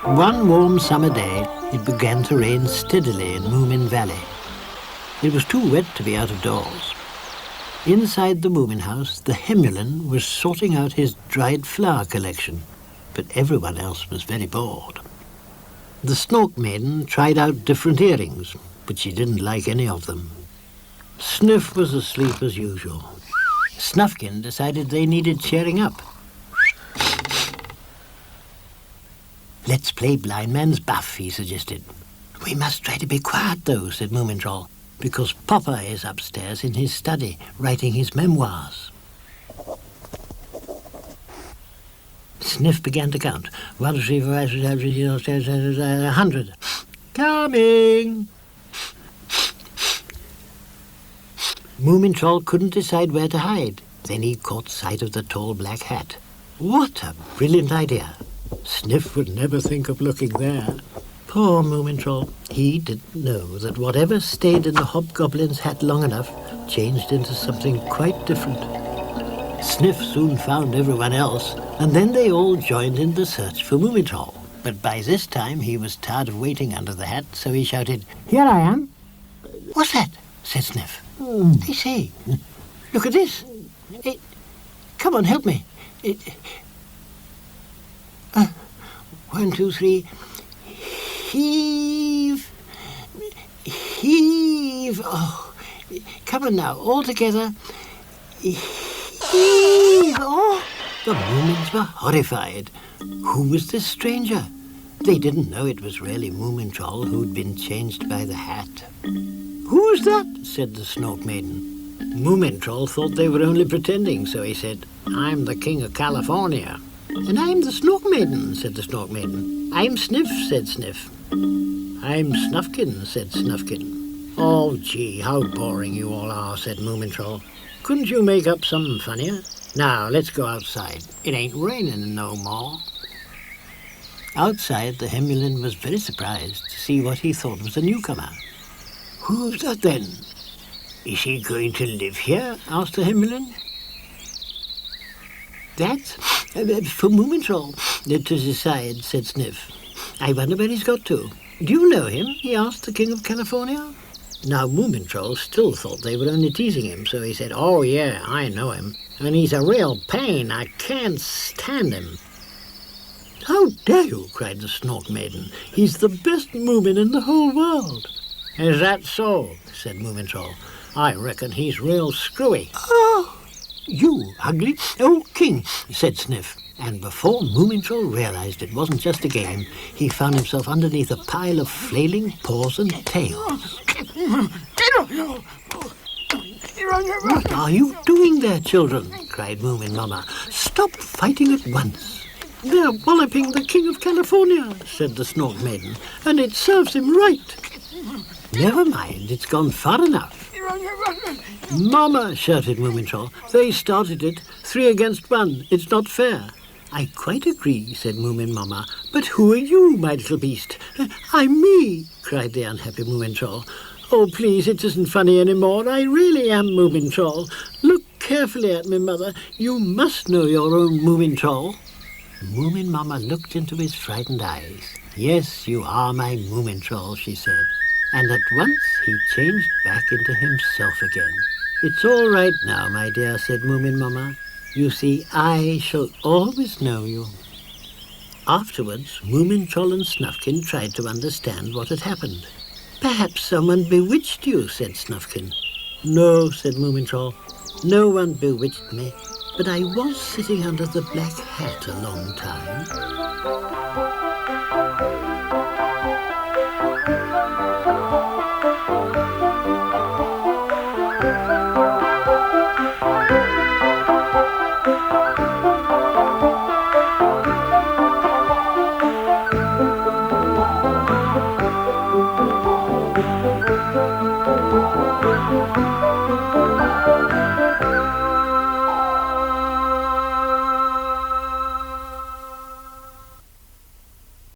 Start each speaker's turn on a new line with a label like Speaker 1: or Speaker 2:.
Speaker 1: One warm summer day, it began to rain steadily in Moomin Valley. It was too wet to be out of doors. Inside the Moomin house, the Hemulin was sorting out his dried flower collection, but everyone else was very bored. The Snork Maiden tried out different earrings, but she didn't like any of them. Sniff was asleep as usual. Snufkin decided they needed cheering up. "Let's play blind man's buff," he suggested. "We must try to be quiet, though," said Moomintroll, "because Papa is upstairs in his study, writing his memoirs." Sniff began to count. 1, 2, 3, 4, 5, 6, 7, 8, 9, 10, 100. "Coming!" Moomintroll couldn't decide where to hide. Then he caught sight of the tall black hat. What a brilliant idea! Sniff would never think of looking there. Poor Moomintroll. He didn't know that whatever stayed in the hobgoblin's hat long enough changed into something quite different. Sniff soon found everyone else, and then they all joined in the search for Moomintroll. But by this time he was tired of waiting under the hat, so he shouted, "Here I am." "What's that?" said Sniff. "I say, look at this. Come on, help me. 1, 2, 3. Heave! Heave! Oh, come on now, all together. Heave! Oh!" The Moomins were horrified. Who was this stranger? They didn't know it was really Moomintroll who'd been changed by the hat. "Who's that?" said the Snork Maiden. Moomintroll thought they were only pretending, so he said, "I'm the King of California." "And I'm the Snork Maiden," said the Snork Maiden. "I'm Sniff," said Sniff. "I'm Snufkin," said Snufkin. "Oh, gee, how boring you all are," said Moomintroll. "Couldn't you make up something funnier? Now, let's go outside. It ain't raining no more." Outside, the Hemulin was very surprised to see what he thought was a newcomer. "Who's that, then? Is he going to live here?" asked the Hemulin. "That's for Moomintroll to decide," said Sniff. "I wonder where he's got to. Do you know him?" he asked the King of California. Now Moomintroll still thought they were only teasing him, so he said, "Oh yeah, I know him. And he's a real pain. I can't stand him." "How dare you?" cried the Snork Maiden. "He's the best Moomin in the whole world." "Is that so?" said Moomintroll. "I reckon he's real screwy." "Oh, you ugly old king," said Sniff. And before Moomintroll realized it wasn't just a game, he found himself underneath a pile of flailing paws and tails. "What are you doing there, children?" cried Moomin Mama. "Stop fighting at once." "They're walloping the King of California," said the Snork Maiden, "and it serves him right." "Never mind, it's gone far enough." "Mama," shouted Moomintroll, "they started it. 3 against 1. It's not fair." "I quite agree," said Moomin Mama. "But who are you, my little beast?" "I'm me," cried the unhappy Moomintroll. "Oh, please, it isn't funny anymore. I really am Moomintroll. Look carefully at me, Mother. You must know your own Moomintroll." Moomin Mama looked into his frightened eyes. "Yes, you are my Moomintroll," she said. And at once he changed back into himself again. "It's all right now, my dear," said Moomin Mama. "You see, I shall always know you." Afterwards, Moomintroll and Snufkin tried to understand what had happened. "Perhaps someone bewitched you," said Snufkin. "No," said Moomintroll. "No one bewitched me, but I was sitting under the black hat a long time."